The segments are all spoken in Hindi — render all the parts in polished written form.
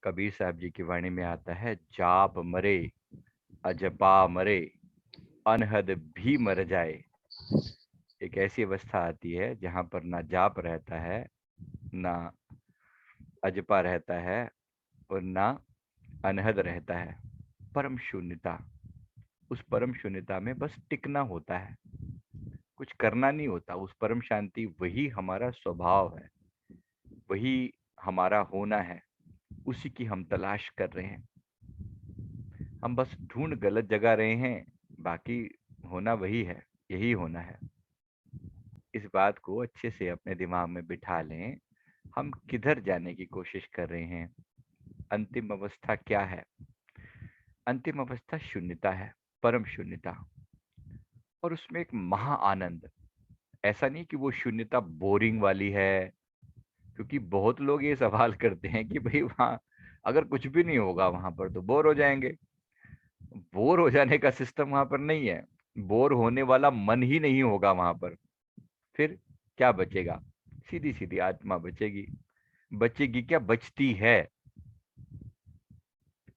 कबीर साहब जी की वाणी में आता है, जाप मरे अजपा मरे अनहद भी मर जाए। एक ऐसी अवस्था आती है जहां पर ना जाप रहता है, ना अजपा रहता है, और ना अनहद रहता है। परम शून्यता। उस परम शून्यता में बस टिकना होता है, कुछ करना नहीं होता। उस परम शांति वही हमारा स्वभाव है, वही हमारा होना है। उसी की हम तलाश कर रहे हैं। हम बस ढूंढ गलत जगह रहे हैं, बाकी होना वही है, यही होना है। इस बात को अच्छे से अपने दिमाग में बिठा लें। हम किधर जाने की कोशिश कर रहे हैं? अंतिम अवस्था क्या है? अंतिम अवस्था शून्यता है, परम शून्यता। और उसमें एक महा आनंद। ऐसा नहीं कि वो शून्यता बोरिंग वाली है, क्योंकि बहुत लोग ये सवाल करते हैं कि भाई वहां अगर कुछ भी नहीं होगा वहां पर तो बोर हो जाएंगे। बोर हो जाने का सिस्टम वहां पर नहीं है। बोर होने वाला मन ही नहीं होगा वहां पर। फिर क्या बचेगा? सीधी सीधी आत्मा बचेगी। बचेगी क्या, बचती है।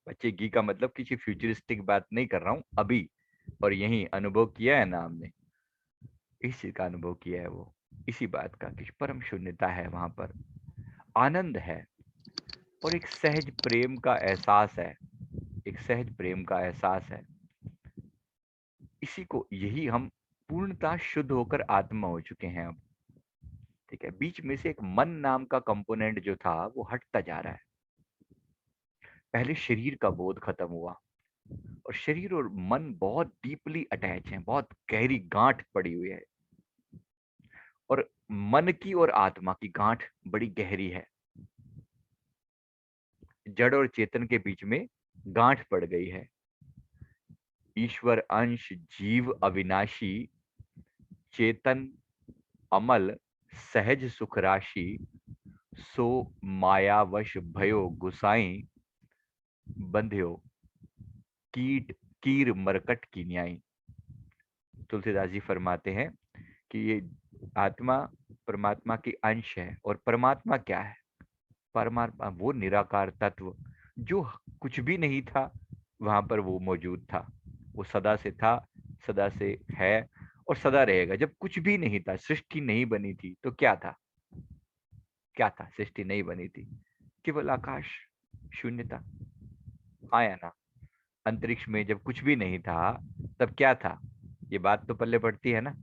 बचेगी का मतलब किसी फ्यूचरिस्टिक बात नहीं कर रहा हूं, अभी और यही अनुभव किया है ना हमने। इस चीज का अनुभव किया है वो, इसी बात का कि परम शून्यता है वहां पर। आनंद है, और एक सहज प्रेम का एहसास है। एक सहज प्रेम का एहसास है। इसी को, यही हम पूर्णतः शुद्ध होकर आत्मा हो चुके हैं अब। ठीक है, बीच में से एक मन नाम का कंपोनेंट जो था वो हटता जा रहा है। पहले शरीर का बोध खत्म हुआ, और शरीर और मन बहुत डीपली अटैच हैं, बहुत गहरी गांठ पड़ी हुई है। और मन की और आत्मा की गांठ बड़ी गहरी है। जड़ और चेतन के बीच में गांठ पड़ गई है। ईश्वर अंश जीव अविनाशी, चेतन अमल सहज सुख राशि, सो मायावश भयो गुसाई, बंध्यो कीट कीर मरकट की न्याई। तुलसीदास जी फरमाते हैं कि ये आत्मा परमात्मा की अंश है। और परमात्मा क्या है? परमात्मा वो निराकार तत्व जो कुछ भी नहीं था, वहां पर वो मौजूद था। वो सदा से था, सदा से है, और सदा रहेगा। जब कुछ भी नहीं था, सृष्टि नहीं बनी थी, तो क्या था? क्या था? सृष्टि नहीं बनी थी, केवल आकाश, शून्यता। हाँ या ना? अंतरिक्ष में जब कुछ भी नहीं था, तब क्या था? ये बात तो पल्ले पड़ती है ना।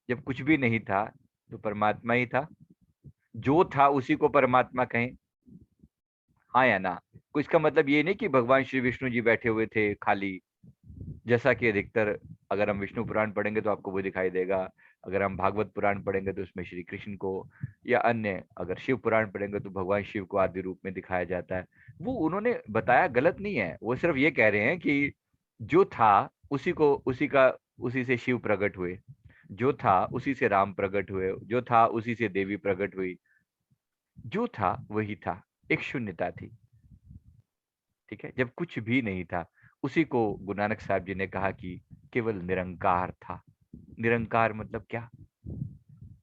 जब कुछ भी नहीं था, तो परमात्मा ही था। जो था उसी को परमात्मा कहें। हाँ या ना? कोई इसका मतलब ये नहीं कि भगवान श्री विष्णु जी बैठे हुए थे खाली, जैसा कि अधिकतर, अगर हम विष्णु पुराण पढ़ेंगे तो आपको वो दिखाई देगा। अगर हम भागवत पुराण पढ़ेंगे तो उसमें श्री कृष्ण को, या अन्य अगर शिव पुराण पढ़ेंगे तो भगवान शिव को आदि रूप में दिखाया जाता है। वो उन्होंने बताया गलत नहीं है, वो सिर्फ ये कह रहे हैं कि जो था उसी को, उसी का, उसी से शिव प्रकट हुए। जो था उसी से राम प्रकट हुए। जो था उसी से देवी प्रकट हुई। जो था वही था। एक शून्यता थी। ठीक है, जब कुछ भी नहीं था, उसी को गुरु नानक साहब जी ने कहा कि केवल निरंकार था। निरंकार मतलब क्या?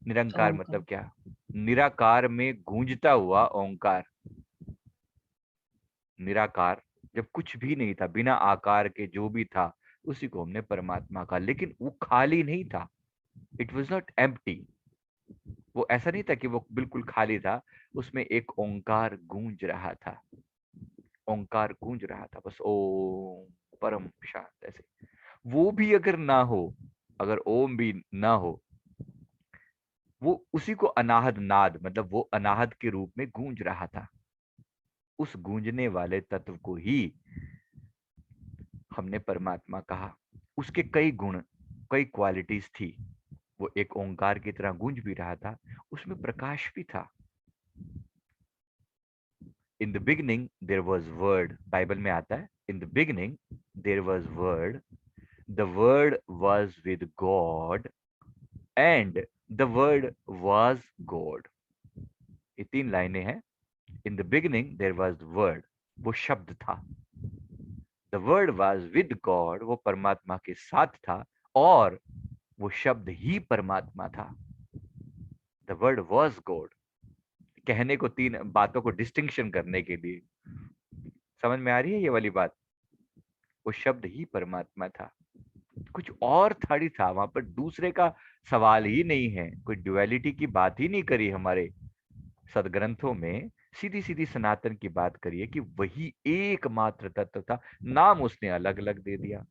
निरंकार मतलब ओंकार। क्या? निराकार में गूंजता हुआ ओंकार। निराकार, जब कुछ भी नहीं था, बिना आकार के जो भी था, उसी को हमने परमात्मा कहा। लेकिन वो खाली नहीं था। It was not empty. वो ऐसा नहीं था कि वो बिल्कुल खाली था। उसमें एक ओंकार गूंज रहा था। ओंकार गूंज रहा था, बस ओम, परम शांत ऐसे। वो भी अगर ना हो, अगर ओम भी ना हो, वो उसी को अनाहद नाद, मतलब वो अनाहद के रूप में गूंज रहा था। उस गूंजने वाले तत्व को ही हमने परमात्मा कहा। उसके कई गुण, कई क्वालिटीज थी। वो एक ओंकार की तरह गूंज भी रहा था, उसमें प्रकाश भी था। In the beginning there was word, Bible में आता है, in the beginning there was word, the word was with God, and the word was God. ये तीन लाइनें हैं। In the beginning there was word, वो शब्द था। The word was with God, वो परमात्मा के साथ था। और वो शब्द ही परमात्मा था। The word was God. कहने को तीन बातों को डिस्टिंक्शन करने के लिए, समझ में आ रही है ये वाली बात? वो शब्द ही परमात्मा था, कुछ और थोड़ी था वहां पर, दूसरे का सवाल ही नहीं है, कोई ड्युअलिटी की बात ही नहीं करी हमारे सदग्रंथों में। सीधी सीधी सनातन की बात करिए कि वही एकमात्र तत्व था। नाम उसने अलग अलग दे दिया,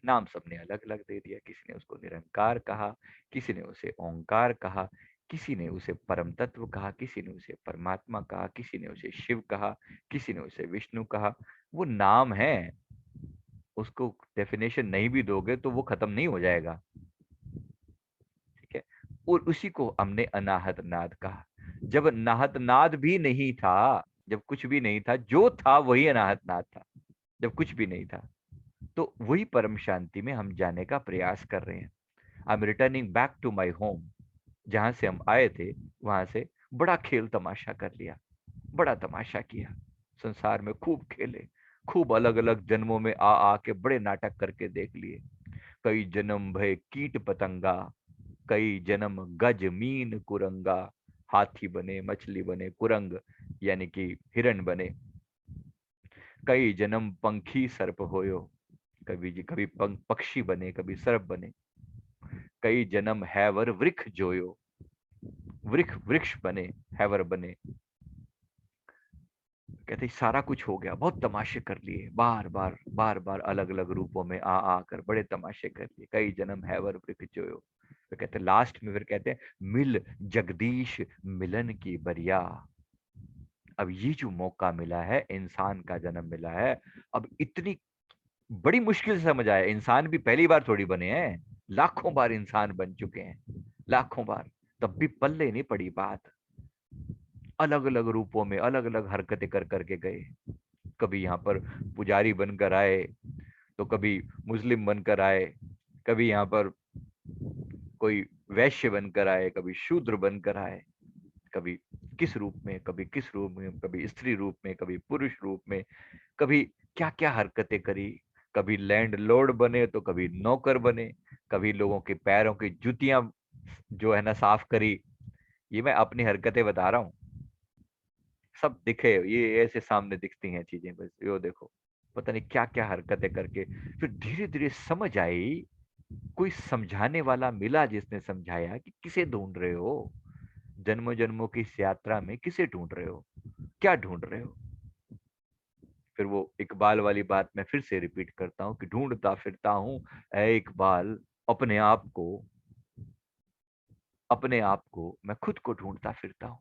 नाम सबने अलग अलग दे दिया। किसी ने उसको निरंकार कहा, किसी ने उसे ओंकार कहा, किसी ने उसे परम तत्व कहा, किसी ने उसे परमात्मा कहा, किसी ने उसे शिव कहा, किसी ने उसे विष्णु कहा। वो नाम है, उसको डेफिनेशन नहीं भी दोगे तो वो खत्म नहीं हो जाएगा। ठीक है। और उसी को हमने अनाहत नाद कहा। जब नाहत नाद भी नहीं था, जब कुछ भी नहीं था, जो था वही अनाहत नाद था, जब कुछ भी नहीं था। तो वही परम शांति में हम जाने का प्रयास कर रहे हैं। I am returning back to my home. जहां से हम आए थे वहां से बड़ा खेल तमाशा कर लिया, बड़ा तमाशा किया, संसार में खूब खेले, खूब अलग अलग जन्मों में आ आके बड़े नाटक करके देख लिए। कई जन्म भय कीट पतंगा, कई जन्म गज मीन कुरंगा। हाथी बने, मछली बने, कुरंग यानी कि हिरण बने। कई जन्म पंखी सर्प होयो, कभी पक्षी बने, कभी सर्प बने। कई जन्म हैवर वृक्ष जोयो, वृक्ष बने, हैवर बने। कहते सारा कुछ हो गया, बहुत तमाशे कर लिए, बार बार अलग अलग रूपों में आ आकर बड़े तमाशे कर लिए। कई जन्म हैवर वृक्ष जोयो। तो कहते लास्ट में फिर कहते हैं मिल जगदीश मिलन की बरिया। अब ये जो मौका मिला है, इंसान का जन्म मिला है, अब इतनी बड़ी मुश्किल से समझ आया, इंसान भी पहली बार थोड़ी बने हैं, लाखों बार इंसान बन चुके हैं, लाखों बार, तब भी पल्ले नहीं पड़ी बात। अलग अलग रूपों में अलग अलग हरकतें कर करके गए। कभी यहाँ पर पुजारी बनकर आए, तो कभी मुस्लिम बनकर आए, कभी यहाँ पर कोई वैश्य बनकर आए, कभी शूद्र बनकर आए, कभी किस रूप में, कभी किस रूप में, कभी स्त्री रूप में, कभी पुरुष रूप में, कभी क्या क्या हरकतें करी। कभी लैंड लॉर्ड बने तो कभी नौकर बने, कभी लोगों के पैरों की जूतियां जो है ना साफ करी। ये मैं अपनी हरकतें बता रहा हूँ, सब दिखे, ये ऐसे सामने दिखती हैं चीजें, बस यो देखो, पता नहीं क्या क्या हरकतें करके। फिर धीरे धीरे समझ आई, कोई समझाने वाला मिला जिसने समझाया कि किसे ढूंढ रहे हो, जन्मों जन्मों की इस यात्रा में किसे ढूंढ रहे हो, क्या ढूंढ रहे हो। फिर वो इकबाल वाली बात मैं फिर से रिपीट करता हूँ कि ढूंढता फिरता हूँ ऐ इकबाल, अपने आप को, अपने आप को मैं खुद को ढूंढता फिरता हूँ।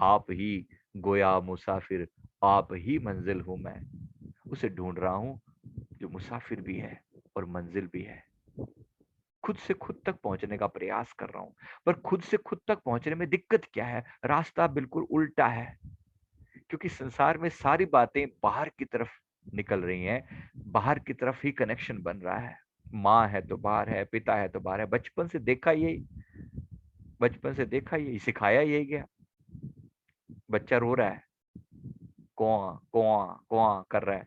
आप ही गोया मुसाफिर, आप ही मंजिल हूं मैं। उसे ढूंढ रहा हूं जो मुसाफिर भी है और मंजिल भी है। खुद से खुद तक पहुंचने का प्रयास कर रहा हूं, पर खुद से खुद तक पहुंचने में दिक्कत क्या है, रास्ता बिल्कुल उल्टा है। क्योंकि संसार में सारी बातें बाहर की तरफ निकल रही हैं, बाहर की तरफ ही कनेक्शन बन रहा है। माँ है तो बाहर है, पिता है तो बाहर है, बचपन से देखा यही, बचपन से देखा यही, सिखाया यही गया। बच्चा रो रहा है, कोआ कोआ कोआ कर रहा है,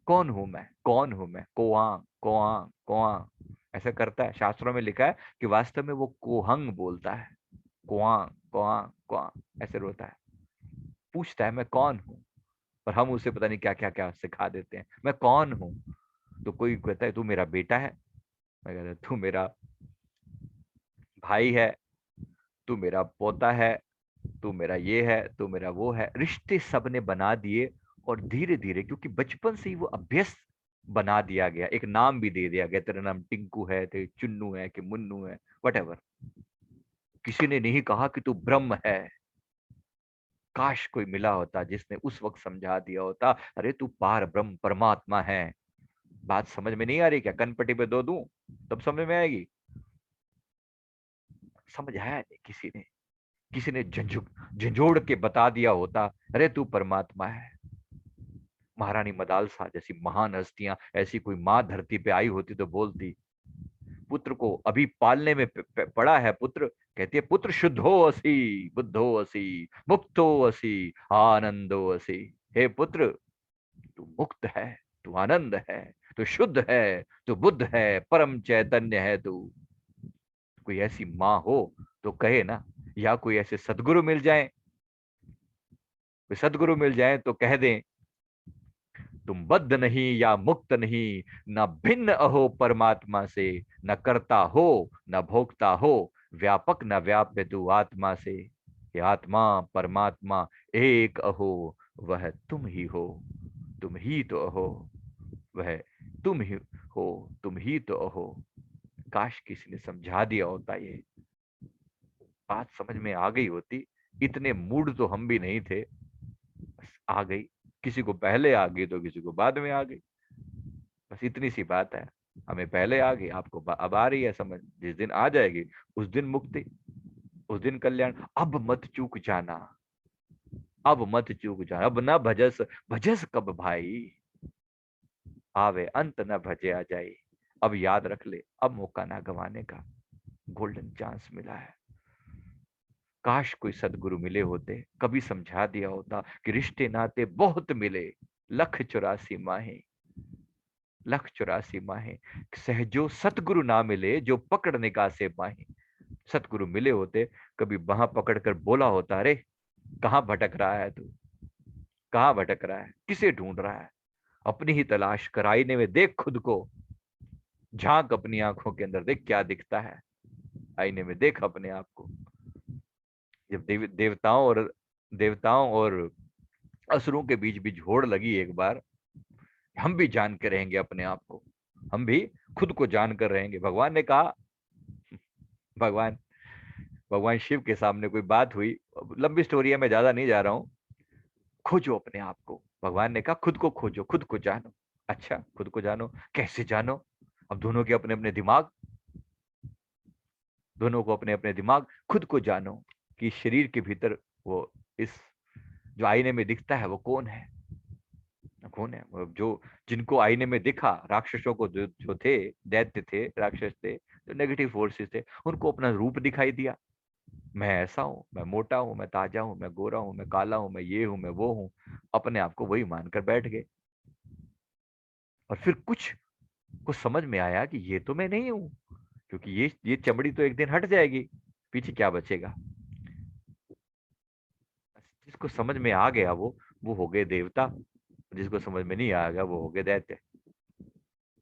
कौन हूं मैं, कौन हूं मैं, कोआ कोआ कोआ ऐसा करता है। शास्त्रों में लिखा है कि वास्तव में वो कोहंग बोलता है, कोआ कोआ कोआ ऐसे रोता है, पूछता है मैं कौन हूं। और हम उसे पता नहीं क्या क्या क्या सिखा देते हैं, मैं कौन हूं। तो कोई कहता है तू मेरा बेटा है, मैं कहता तू मेरा भाई है, तू मेरा पोता है, तू मेरा ये है, तू मेरा वो है। रिश्ते सबने बना दिए, और धीरे धीरे क्योंकि बचपन से ही वो अभ्यस्त बना दिया गया, एक नाम भी दे दिया गया, तेरा नाम टिंकू है, तेरे चुन्नू है कि मुन्नू है, वट। किसी ने नहीं कहा कि तू ब्रह्म है। काश कोई मिला होता जिसने उस वक्त समझा दिया होता, अरे तू पार ब्रह्म परमात्मा है। बात समझ में नहीं आ रही क्या, कनपट्टी पे दो दूं तब समझ में आएगी। समझाया नहीं किसी ने, किसी ने झंझोड़ के बता दिया होता, अरे तू परमात्मा है। महारानी मदालसा जैसी महान हस्तियां, ऐसी कोई माँ धरती पे आई होती तो बोलती, पुत्र को अभी पालने में पड़ा है पुत्र, कहती है पुत्र शुद्धो असी, बुद्धो असी, मुक्तो असी, आनंदो असी। हे पुत्र, तू मुक्त है, तू आनंद है, तू शुद्ध है, तू बुद्ध है, परम चैतन्य है तू। कोई ऐसी माँ हो तो कहे ना, या कोई ऐसे सदगुरु मिल जाए सदगुरु मिल जाए तो कह दें, तुम बद्ध नहीं या मुक्त नहीं, न भिन्न अहो परमात्मा से, न करता हो न भोगता हो, व्यापक न व्याप्य तू आत्मा से। ये आत्मा परमात्मा एक अहो, वह तुम ही हो, तुम ही तो अहो, वह तुम ही हो, तुम ही तो अहो। काश किसी ने समझा दिया होता, ये बात समझ में आ गई होती। इतने मूड तो हम भी नहीं थे, बस आ गई। किसी को पहले आ गई तो किसी को बाद में आ गई, बस इतनी सी बात है। हमें पहले आ गई, आपको अब आ रही है समझ। जिस दिन आ जाएगी उस दिन मुक्ति, उस दिन कल्याण। अब मत चूक जाना, अब मत चूक जाना, अब ना भजस, भजस कब भाई, आवे अंत न भजे आ जाए। अब याद रख ले, अब मौका ना गंवाने का, गोल्डन चांस मिला है। काश कोई सदगुरु मिले होते, कभी समझा दिया होता कि रिश्ते नाते बहुत मिले, लख 84 माहे, लख 84 माहे, सहजो सतगुरु ना मिले, जो पकड़ निगाह से माहे। सतगुरु मिले होते, कभी वहां पकड़ कर बोला होता, अरे कहां भटक रहा है तू, कहां भटक रहा है, किसे ढूंढ रहा है, अपनी ही तलाश कर, आईने में देख खुद को, झांक अपनी आंखों के अंदर, देख क्या दिखता है, आईने में देख अपने आप को। जब देवताओं और असुरों के बीच भी झोड़ लगी एक बार, हम भी जान के रहेंगे अपने आप को, हम भी खुद को जान कर रहेंगे। भगवान ने कहा, भगवान भगवान शिव के सामने कोई बात हुई, लंबी स्टोरी है, मैं ज्यादा नहीं जा रहा हूं। खोजो अपने आप को, भगवान ने कहा खुद को खोजो, खुद को जानो। अच्छा, खुद को जानो, कैसे जानो? अब दोनों के अपने अपने दिमाग, दोनों को अपने अपने दिमाग, खुद को जानो कि शरीर के भीतर वो, इस जो आईने में दिखता है वो कौन है, कौन है वो जो, जिनको आईने में दिखा, राक्षसों को, जो थे, दैत्य थे, राक्षस थे, जो नेगेटिव फोर्सेस थे, उनको अपना रूप दिखाई दिया। मैं ऐसा हूं, मैं मोटा हूं, मैं ताजा हूं, मैं गोरा हूं, मैं काला हूं, मैं ये हूं, मैं वो हूं। अपने आप को वही मानकर बैठ गए। और फिर कुछ को समझ में आया कि ये तो मैं नहीं हूं, क्योंकि ये चमड़ी तो एक दिन हट जाएगी, पीछे क्या बचेगा। जिसको समझ में आ गया वो हो गए देवता, जिसको समझ में नहीं आ गया वो हो गए दैत्य।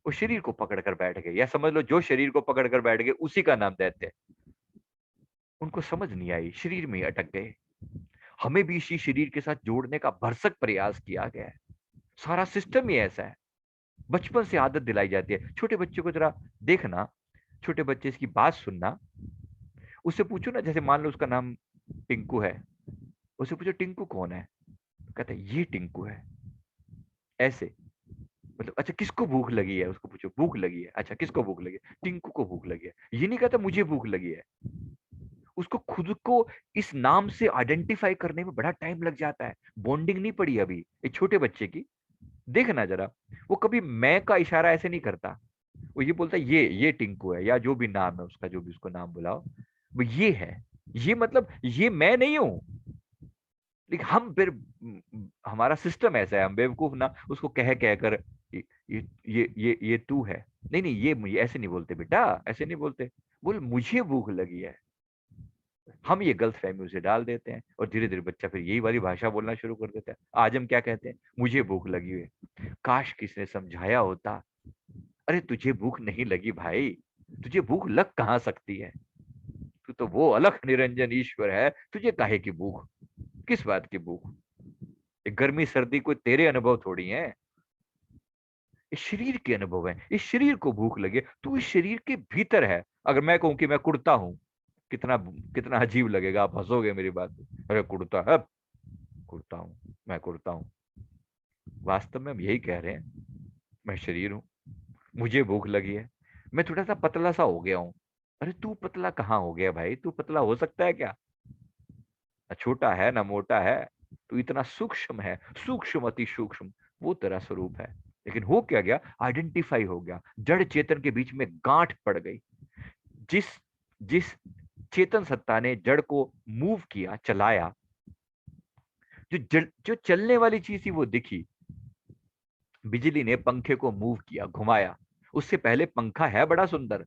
वो शरीर को पकड़ कर बैठ गए, या समझ लो जो शरीर को पकड़ कर बैठ गए उसी का नाम दैत्य है। उनको समझ नहीं आई, शरीर में ही अटक गए। हमें भी इसी शरीर के साथ जोड़ने का भरसक प्रयास किया गया है। सारा सिस्टम ही ऐसा है। बचपन से आदत दिलाई जाती है। छोटे बच्चे को जरा देखना, छोटे बच्चे इसकी बात सुनना, उससे पूछो ना, जैसे मान लो उसका नाम टिंकू है, उससे पूछो टिंकू कौन है, कहता है ये टिंकू है। ऐसे, मतलब अच्छा किसको भूख लगी है, उसको पूछो भूख लगी है, अच्छा किसको भूख लगी है, टिंकू को भूख लगी है। ये नहीं कहता मुझे भूख लगी है। उसको खुद को इस नाम से आइडेंटिफाई करने में बड़ा टाइम लग जाता है। बॉन्डिंग नहीं पड़ी अभी एक छोटे बच्चे की। देखना जरा, वो कभी मैं का इशारा ऐसे नहीं करता। वो ये बोलता है ये टिंकू है, या जो भी नाम है उसका, जो भी उसको नाम बुलाओ, वो ये है। ये मतलब ये मैं नहीं हूं। लेकिन हम फिर हमारा सिस्टम ऐसा है, हम बेवकूफ ना उसको कह कह कर, ये ये तू है। नहीं नहीं, ये ऐसे नहीं बोलते बेटा, ऐसे नहीं बोलते। बोल मुझे भूख लगी है। हम ये गलत फहमी उसे डाल देते हैं, और धीरे धीरे बच्चा फिर यही वाली भाषा बोलना शुरू कर देता है। आज हम क्या कहते हैं, मुझे भूख लगी है। काश किसने समझाया होता, अरे तुझे भूख नहीं लगी भाई, तुझे भूख लग कहां सकती है, तू तो वो अलख निरंजन ईश्वर है, तुझे काहे की भूख, किस बात की भूख। ये गर्मी सर्दी कोई तेरे अनुभव थोड़ी है, इस शरीर के अनुभव है। इस शरीर को भूख लगे, तू इस शरीर के भीतर है। अगर मैं कहूं कि मैं कुड़ता हूं, कितना कितना अजीब लगेगा, आप हंसोगे मेरी बात पे। अरे कुड़ता है, कुड़ता हूं, मैं कुड़ता हूं। वास्तव में हम यही कह रहे हैं, मैं शरीर हूं, मुझे भूख लगी है, मैं थोड़ा सा पतला सा हो गया हूं। अरे तू पतला कहाँ हो गया भाई, तू पतला हो सकता है क्या? ना छोटा है ना मोटा है, तू इतना सूक्ष्म है, सूक्ष्म अति सूक्ष्म, वो तेरा स्वरूप है। लेकिन हो क्या गया, आइडेंटिफाई हो गया, जड़ चेतन के बीच में गांठ पड़ गई। जिस जिस चेतन सत्ता ने जड़ को मूव किया, चलाया, जो चलने वाली चीज थी वो दिखी। बिजली ने पंखे को मूव किया, घुमाया। उससे पहले पंखा है बड़ा सुंदर,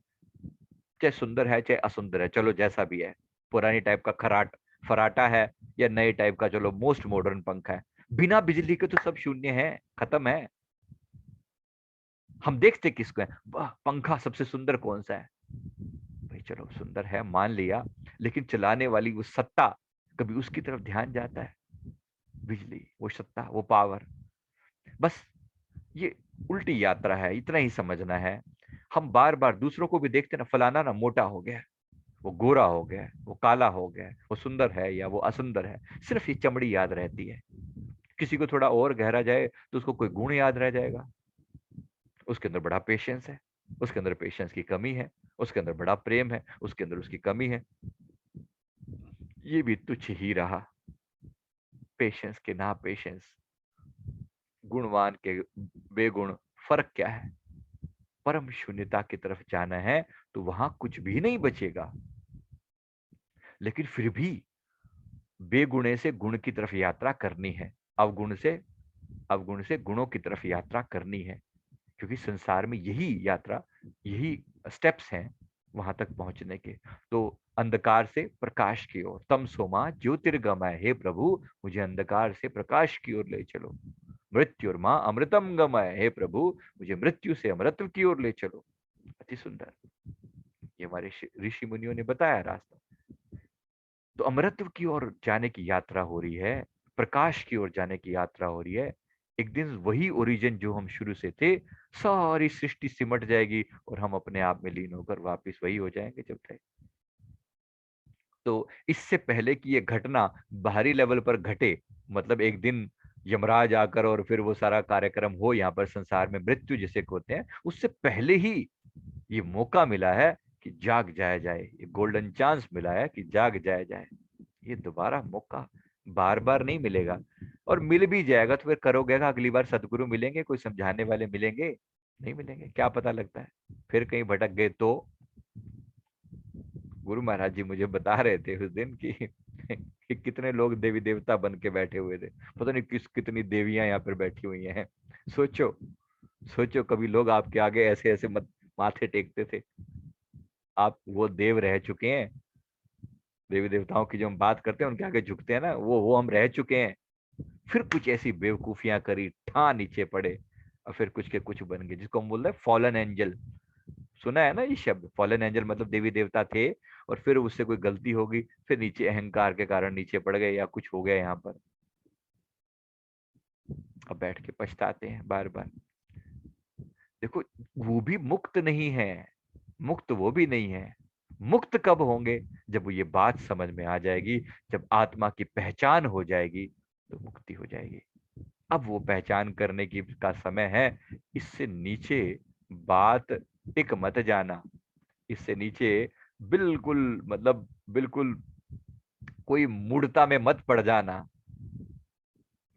चाहे सुंदर है चाहे असुंदर है, चलो जैसा भी है, पुरानी टाइप का खराट फराटा है या नए टाइप का चलो मोस्ट मॉडर्न पंखा है, बिना बिजली के तो सब शून्य है, खत्म है। हम देखते किसको है, वाह पंखा सबसे सुंदर कौन सा है, भाई चलो सुंदर है मान लिया, लेकिन चलाने वाली वो सत्ता, कभी उसकी तरफ ध्यान जाता है? बिजली, वो सत्ता, वो पावर। बस ये उल्टी यात्रा है, इतना ही समझना है। हम बार बार दूसरों को भी देखते ना, फलाना ना मोटा हो गया है, वो गोरा हो गया है, वो काला हो गया है, वो सुंदर है या वो असुंदर है, सिर्फ ये चमड़ी याद रहती है। किसी को थोड़ा और गहरा जाए तो उसको कोई गुण याद रह जाएगा, उसके अंदर बड़ा पेशेंस है, उसके अंदर पेशेंस की कमी है, उसके अंदर बड़ा प्रेम है, उसके अंदर उसकी कमी है। ये भी तुच्छ ही रहा। पेशेंस के ना पेशेंस, गुणवान के बेगुण, फर्क क्या है? परम शून्यता की तरफ जाना है तो वहां कुछ भी नहीं बचेगा, लेकिन फिर भी बेगुणे से गुण की तरफ यात्रा करनी है, अवगुण से गुणों की तरफ यात्रा करनी है, क्योंकि संसार में यही यात्रा, यही स्टेप्स हैं वहां तक पहुंचने के। तो अंधकार से प्रकाश की ओर, तम सोमा ज्योतिर्गमय, हे प्रभु मुझे अंधकार से प्रकाश की ओर ले चलो। मृत्युर्मा अमृतम गमय, हे प्रभु मुझे मृत्यु से अमृत की ओर ले चलो। अति सुंदर, ये हमारे ऋषि मुनियों ने बताया रास्ता। तो अमृत की ओर जाने की यात्रा हो रही है, प्रकाश की ओर जाने की यात्रा हो रही है। एक दिन वही ओरिजिन जो हम शुरू से थे, सारी सृष्टि सिमट जाएगी और हम अपने आप में लीन होकर वापस वही हो जाएंगे जब थे। तो इससे पहले कि ये घटना बाहरी लेवल पर घटे, मतलब एक दिन यमराज आकर और फिर वो सारा कार्यक्रम हो यहाँ पर संसार में, मृत्यु जिसे होते हैं, उससे पहले ही ये मौका मिला है कि जाग जाया जाए, ये गोल्डन चांस मिला है कि जाग जाया जाए। ये दोबारा मौका बार बार नहीं मिलेगा, और मिल भी जाएगा तो फिर करोगे का, अगली बार सदगुरु मिलेंगे, कोई समझाने वाले मिलेंगे? नहीं मिलेंगे, क्या पता लगता है फिर कहीं भटक गए तो। गुरु महाराज जी मुझे बता रहे थे उस दिन कि कितने लोग देवी देवता बन के बैठे हुए थे, पता नहीं कितनी देवियां यहाँ पर बैठी हुई हैं। सोचो, सोचो कभी लोग आपके आगे ऐसे ऐसे माथे टेकते थे? आप वो देव रह चुके हैं, देवी देवताओं की जो हम बात करते हैं उनके आगे झुकते हैं ना, वो हम रह चुके हैं। फिर कुछ ऐसी बेवकूफियां करी, ठा नीचे पड़े, और फिर कुछ के कुछ बन गए, जिसको हम बोलते हैं फॉलन एंजल। सुना है ना ये शब्द, फॉलन एंजल मतलब देवी देवता थे और फिर उससे कोई गलती होगी, फिर नीचे अहंकार के कारण नीचे पड़ गए या कुछ हो गया यहाँ पर, अब बैठ के पछताते हैं बार बार। देखो, वो भी मुक्त नहीं है, मुक्त वो भी नहीं है। मुक्त कब होंगे? जब ये बात समझ में आ जाएगी, जब आत्मा की पहचान हो जाएगी, तो मुक्ति हो जाएगी। अब वो पहचान करने की का समय है। इससे नीचे बात टिक मत जाना, इससे नीचे बिल्कुल, मतलब बिल्कुल कोई मूढ़ता में मत पड़ जाना।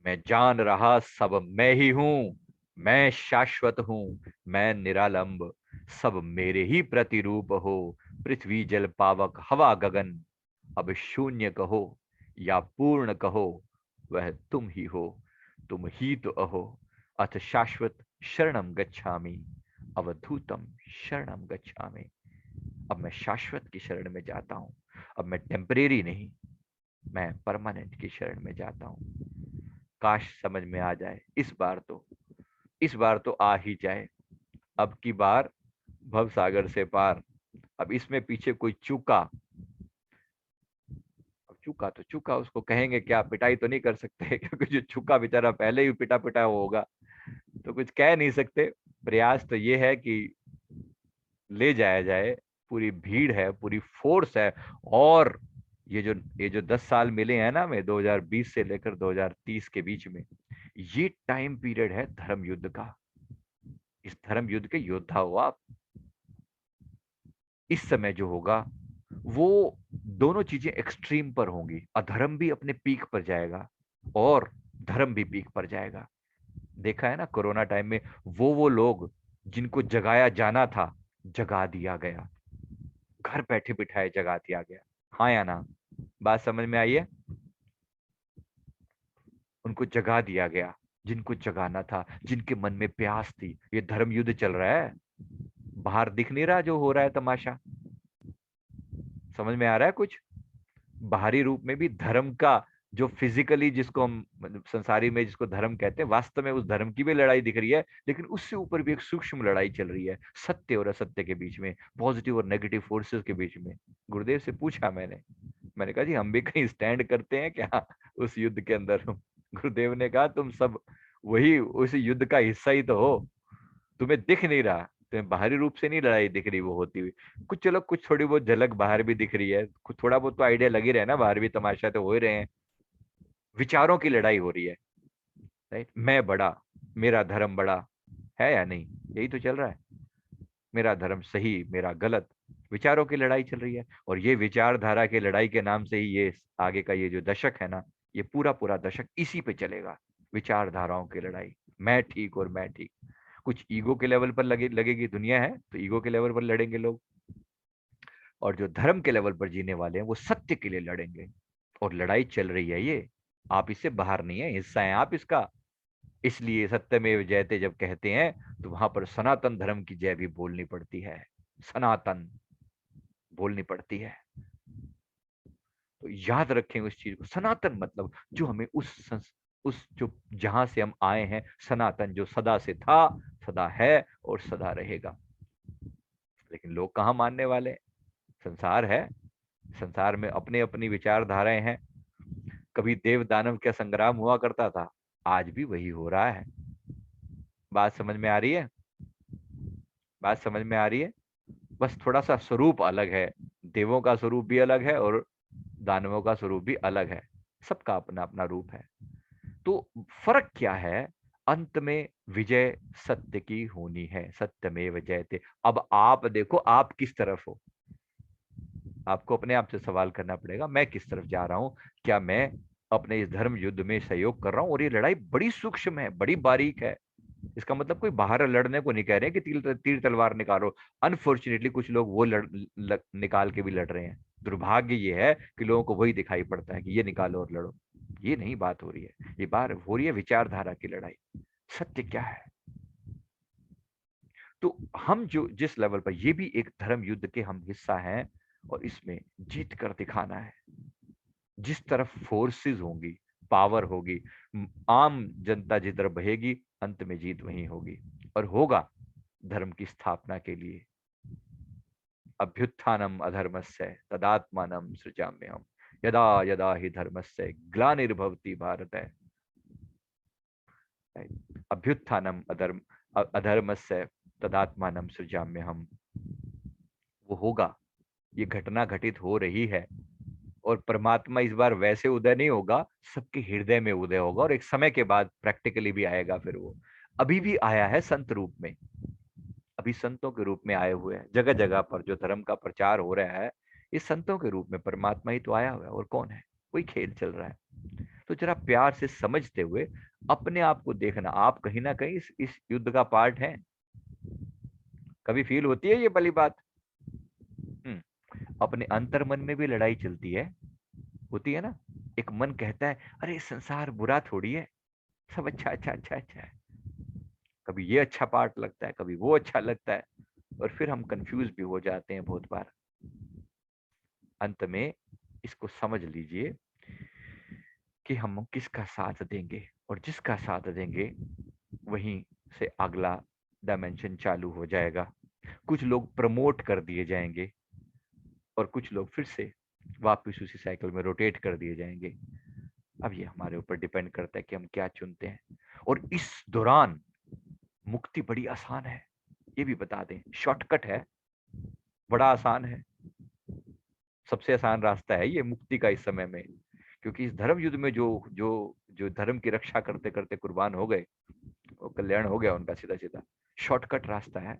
मैं जान रहा सब मैं ही हूं, मैं शाश्वत हूं, मैं निरालंब, सब मेरे ही प्रतिरूप हो। पृथ्वी जल पावक हवा गगन, अब शून्य कहो या पूर्ण कहो, वह तुम ही हो, तुम ही तो अहो। अथ शाश्वत शरणम गच्छामि, अवधूतम शरणम गच्छामि। अब मैं शाश्वत की शरण में जाता हूं, अब मैं टेम्परेरी नहीं, मैं परमानेंट की शरण में जाता हूं। काश समझ में आ जाए इस बार तो, इस बार तो आ ही जाए। अब की बार भव सागर से पार। अब इसमें पीछे कोई चूका, अब चूका तो चूका, उसको कहेंगे क्या, पिटाई तो नहीं कर सकते क्योंकि जो चूका बेचारा पहले ही पिटा पिटा होगा, तो कुछ कह नहीं सकते। प्रयास तो ये है कि ले जाया जाए, पूरी भीड़ है, पूरी फोर्स है। और ये जो 10 साल मिले हैं ना हमें, 2020 से लेकर 2030 के बीच में, ये टाइम पीरियड है धर्म युद्ध का। इस धर्म युद्ध के योद्धा हो आप। इस समय जो होगा वो दोनों चीजें एक्सट्रीम पर होंगी, अधर्म भी अपने पीक पर जाएगा और धर्म भी पीक पर जाएगा। देखा है ना कोरोना टाइम में, वो लोग जिनको जगाया जाना था, जगा दिया गया, घर बैठे बिठाए जगा दिया गया। हाँ या ना? बात समझ में आई है? उनको जगा दिया गया, जिनको जगाना था, जिनके मन में प्यास थी। ये धर्म युद्ध चल रहा है, बाहर दिख नहीं रहा जो हो रहा है तमाशा? समझ में आ रहा है कुछ? बाहरी रूप में भी धर्म का, जो फिजिकली जिसको हम मतलब संसारी में जिसको धर्म कहते हैं, वास्तव में उस धर्म की भी लड़ाई दिख रही है, लेकिन उससे ऊपर भी एक सूक्ष्म लड़ाई चल रही है, सत्य और असत्य के बीच में, पॉजिटिव और नेगेटिव फोर्सेस के बीच में। गुरुदेव से पूछा मैंने कहा जी हम भी कहीं स्टैंड करते हैं क्या उस युद्ध के अंदर? गुरुदेव ने कहा तुम सब वही उस युद्ध का हिस्सा ही तो हो, तुम्हें दिख नहीं रहा, तुम्हें बाहरी रूप से नहीं लड़ाई दिख रही वो होती हुई। कुछ चलो कुछ थोड़ी बहुत झलक बाहर भी दिख रही है, कुछ थोड़ा बहुत तो आइडिया लग ही रहा है ना, बाहर भी तमाशा तो हो ही रहे हैं। विचारों की लड़ाई हो रही है, राइट? मैं बड़ा, मेरा धर्म बड़ा है या नहीं, यही तो चल रहा है। मेरा धर्म सही, मेरा गलत, विचारों की लड़ाई चल रही है। और ये विचारधारा की लड़ाई के नाम से ही ये आगे का ये जो दशक है ना, ये पूरा पूरा दशक इसी पे चलेगा। विचारधाराओं की लड़ाई, मैं ठीक और मैं ठीक। कुछ ईगो के लेवल पर लगेगी दुनिया है तो ईगो के लेवल पर लड़ेंगे लोग, और जो धर्म के लेवल पर जीने वाले हैं वो सत्य के लिए लड़ेंगे। और लड़ाई चल रही है ये, आप इससे बाहर नहीं है, हिस्सा है आप इसका। इसलिए सत्यमेव जयते जब कहते हैं तो वहां पर सनातन धर्म की जय भी बोलनी पड़ती है, सनातन बोलनी पड़ती है। तो याद रखें उस चीज को, सनातन मतलब जो हमें उस जो जहां से हम आए हैं, सनातन जो सदा से था, सदा है और सदा रहेगा। लेकिन लोग कहाँ मानने वाले? संसार है, संसार में अपने अपनी विचारधाराएं हैं। कभी देव दानव का संग्राम हुआ करता था, आज भी वही हो रहा है। बात समझ में आ रही है? बात समझ में आ रही है? बस थोड़ा सा स्वरूप अलग है, देवों का स्वरूप भी अलग है और दानवों का स्वरूप भी अलग है, सबका अपना अपना रूप है। तो फर्क क्या है? अंत में विजय सत्य की होनी है, सत्यमेव जयते। अब आप देखो आप किस तरफ हो, आपको अपने आप से सवाल करना पड़ेगा, मैं किस तरफ जा रहा हूं? क्या मैं अपने इस धर्म युद्ध में सहयोग कर रहा हूं? और ये लड़ाई बड़ी सूक्ष्म है, बड़ी बारीक है। इसका मतलब कोई बाहर लड़ने को नहीं कह रहे हैं कि तीर तलवार निकालो। अनफॉर्चुनेटली कुछ लोग वो निकाल के भी लड़ रहे हैं। दुर्भाग्य ये है कि लोगों को वही दिखाई पड़ता है कि ये निकालो और लड़ो। ये नहीं बात हो रही है, ये बात हो रही है विचारधारा की लड़ाई। सत्य क्या है? तो हम जो जिस लेवल पर, ये भी एक धर्म युद्ध के हम हिस्सा हैं, और इसमें जीत कर दिखाना है। जिस तरफ फोर्सेस होंगी, पावर होगी, आम जनता जिधर बहेगी, अंत में जीत वहीं होगी। और होगा धर्म की स्थापना के लिए। अभ्युत्थानम अधर्मस्य तदात्मानं सृजाम्यहम्, यदा यदा हि धर्मस्य ग्लानिर्भवति भारत। अभ्युत्थानम अधर्मस्य तदात्मानं सृजाम्यहम्, वो होगा, ये घटना घटित हो रही है। और परमात्मा इस बार वैसे उदय नहीं होगा, सबके हृदय में उदय होगा, और एक समय के बाद प्रैक्टिकली भी आएगा। फिर वो अभी भी आया है संत रूप में, अभी संतों के रूप में आए हुए हैं जगह जगह पर। जो धर्म का प्रचार हो रहा है, ये संतों के रूप में परमात्मा ही तो आया हुआ है, और कौन है? कोई खेल चल रहा है। तो जरा प्यार से समझते हुए अपने आप को देखना, आप कहीं ना कहीं इस युद्ध का पार्ट है। कभी फील होती है ये भली बात? अपने अंतर मन में भी लड़ाई चलती है, होती है ना। एक मन कहता है अरे संसार बुरा थोड़ी है, सब अच्छा अच्छा अच्छा अच्छा है। कभी ये अच्छा पार्ट लगता है, कभी वो अच्छा लगता है, और फिर हम कंफ्यूज भी हो जाते हैं बहुत बार। अंत में इसको समझ लीजिए कि हम किसका साथ देंगे, और जिसका साथ देंगे वहीं से अगला डायमेंशन चालू हो जाएगा। कुछ लोग प्रमोट कर दिए जाएंगे, और कुछ लोग फिर से वापस उसी साइकिल में रोटेट कर दिए जाएंगे। अब ये हमारे ऊपर डिपेंड करता है कि हम क्या चुनते हैं। और इस दौरान मुक्ति बड़ी आसान है, ये भी बता दें, शॉर्टकट है, बड़ा आसान है। सबसे आसान रास्ता है ये मुक्ति का इस समय में। क्योंकि इस धर्म युद्ध में जो जो जो धर्म की रक्षा करते करते कुर्बान हो गए, वो कल्याण हो गया उनका सीधा सीधा। शॉर्टकट रास्ता है।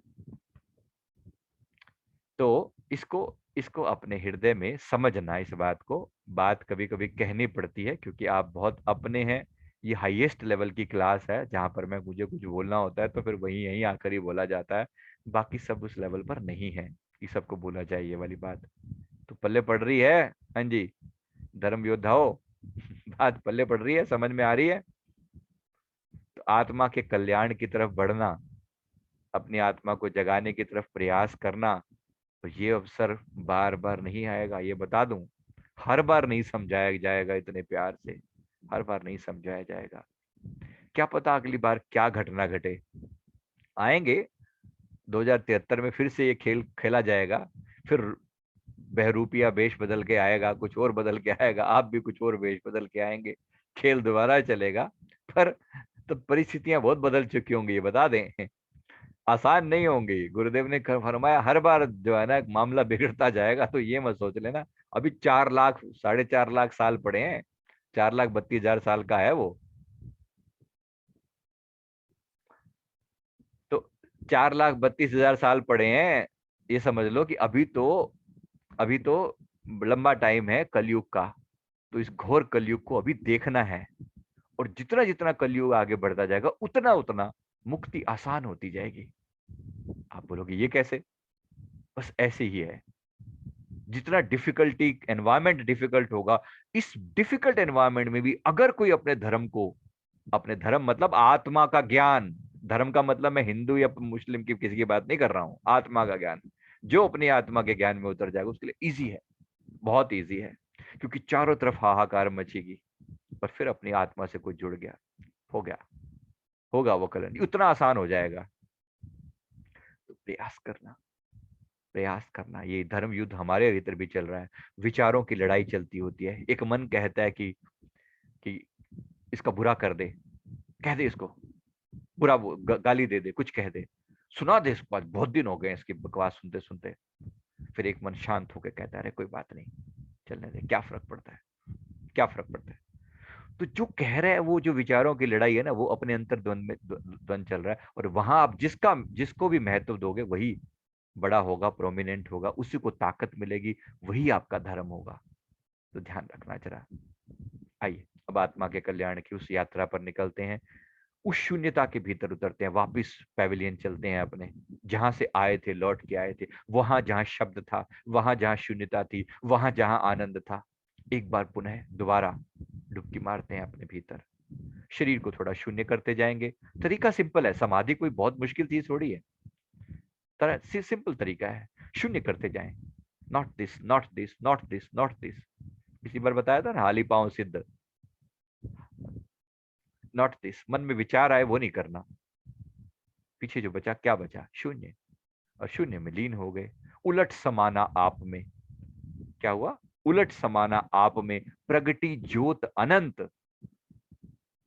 तो इसको इसको अपने हृदय में समझना, इस बात को। बात कभी कभी कहनी पड़ती है क्योंकि आप बहुत अपने हैं। ये हाईएस्ट लेवल की क्लास है जहां पर मैं मुझे कुछ बोलना होता है तो फिर वही यहीं आकर ही बोला जाता है। बाकी सब उस लेवल पर नहीं है कि सबको बोला जाए ये वाली बात। तो पल्ले पड़ रही है? हाँ जी, धर्म योद्धाओं, बात पल्ले पड़ रही है, समझ में आ रही है? तो आत्मा के कल्याण की तरफ बढ़ना, अपनी आत्मा को जगाने की तरफ प्रयास करना, तो ये अवसर बार बार नहीं आएगा, ये बता दूं। हर बार नहीं समझाया जाएगा इतने प्यार से, हर बार नहीं समझाया जाएगा। क्या पता अगली बार क्या घटना घटे। आएंगे 2073 में फिर से ये खेल खेला जाएगा, फिर बहरूपिया वेश बदल के आएगा, कुछ और बदल के आएगा, आप भी कुछ और वेश बदल के आएंगे, खेल दोबारा चलेगा। पर तब परिस्थितियां बहुत बदल चुकी होंगी, ये बता दें। आसान नहीं होंगी। गुरुदेव ने फरमाया हर बार जो है ना मामला बिगड़ता जाएगा, तो ये मत सोच लेना अभी 4 लाख 4.5 लाख साल पड़े हैं, 4,32,000 साल का है वो। तो 4,32,000 साल पड़े हैं, ये समझ लो कि अभी तो लंबा टाइम है कलयुग का। तो इस घोर कलयुग को अभी देखना है, और जितना जितना कलयुग आगे बढ़ता जाएगा उतना उतना मुक्ति आसान होती जाएगी। आप बोलोगे ये कैसे? बस ऐसे ही है। जितना डिफिकल्टी एनवायरमेंट डिफिकल्ट होगा, इस डिफिकल्ट एनवायरमेंट में भी अगर कोई अपने धर्म को, अपने धर्म मतलब आत्मा का ज्ञान, धर्म का मतलब मैं हिंदू या मुस्लिम की किसी की बात नहीं कर रहा हूं, आत्मा का ज्ञान, जो अपनी आत्मा के ज्ञान में उतर जाएगा उसके लिए इजी है, बहुत इजी है। क्योंकि चारों तरफ हाहाकार मचेगी, पर फिर अपनी आत्मा से कुछ जुड़ गया, हो गया, होगा वो कलन, उतना आसान हो जाएगा। तो प्रयास करना, प्रयास करना। ये धर्म युद्ध हमारे भीतर भी चल रहा है, विचारों की लड़ाई चलती होती है। एक मन कहता है कि इसका बुरा कर दे, कह दे इसको बुरा, गाली दे दे, कुछ कह दे, सुना दे इसको, आज बहुत दिन हो गए इसकी बकवास सुनते सुनते। फिर एक मन शांत होकर कहता है अरे कोई बात नहीं, चलने दे, क्या फर्क पड़ता है, क्या फर्क पड़ता है। तो जो कह रहा है, वो जो विचारों की लड़ाई है ना, वो अपने अंतर द्वंद में द्वंद चल रहा है, और वहां आप जिसको भी महत्व दोगे वही बड़ा होगा, प्रोमिनेंट होगा, उसी को ताकत मिलेगी, वही आपका धर्म होगा। तो ध्यान रखना जरा। आइए अब आत्मा के कल्याण की उस यात्रा पर निकलते हैं, उस शून्यता के भीतर उतरते हैं, वापिस पैविलियन चलते हैं अपने, जहां से आए थे, लौट के आए थे, वहां जहां शब्द था, वहां जहां शून्यता थी, वहां जहां आनंद था। एक बार पुनः दोबारा डुबकी मारते हैं अपने भीतर, शरीर को थोड़ा शून्य करते जाएंगे। तरीका सिंपल है, समाधि कोई बहुत मुश्किल चीज थोड़ी है, तरह सिंपल तरीका है, शून्य करते जाएं। Not this, not this, not this, not this. पिछली बार बताया था ना, हाली पांव सिद्ध, नॉट दिस। मन में विचार आए वो नहीं करना, पीछे जो बचा क्या बचा, शून्य, और शून्य में लीन हो गए। उलट समाना आप में, क्या हुआ, उलट समाना आप में प्रगति ज्योत अनंत।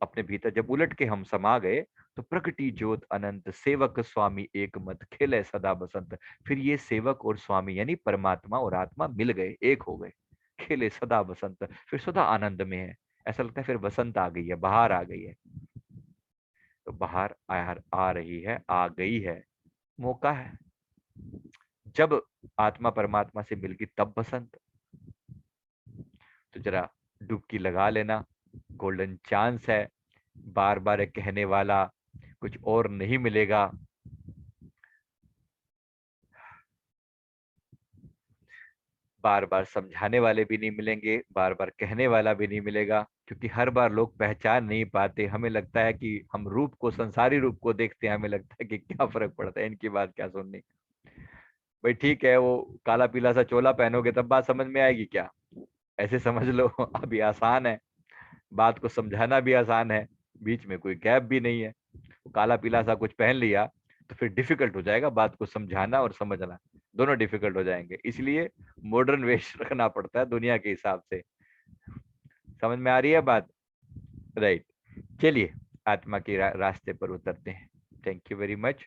अपने भीतर जब उलट के हम समा गए, तो प्रगति ज्योत अनंत, सेवक स्वामी एक मत, खिले सदा बसंत। फिर ये सेवक और स्वामी यानी परमात्मा और आत्मा मिल गए, एक हो गए, खिले सदा बसंत, फिर सदा आनंद में है। ऐसा लगता है फिर बसंत आ गई है, बाहर आ गई है। तो बाहर आ रही है, आ गई है, मौका है। जब आत्मा परमात्मा से मिल गई तब बसंत। तो जरा डुबकी लगा लेना, गोल्डन चांस है। बार बार कहने वाला कुछ और नहीं मिलेगा, बार बार समझाने वाले भी नहीं मिलेंगे, बार बार कहने वाला भी नहीं मिलेगा। क्योंकि हर बार लोग पहचान नहीं पाते, हमें लगता है कि हम रूप को, संसारी रूप को देखते हैं, हमें लगता है कि क्या फर्क पड़ता है, इनकी बात क्या सुननी। भाई ठीक है, वो काला पीला सा चोला पहनोगे तब बात समझ में आएगी क्या, ऐसे समझ लो। अभी आसान है, बात को समझाना भी आसान है, बीच में कोई गैप भी नहीं है। काला पीला सा कुछ पहन लिया तो फिर डिफिकल्ट हो जाएगा, बात को समझाना और समझना दोनों डिफिकल्ट हो जाएंगे। इसलिए मॉडर्न वेश रखना पड़ता है दुनिया के हिसाब से। समझ में आ रही है बात? राइट। चलिए आत्मा के रास्ते पर उतरते हैं। Thank you very much.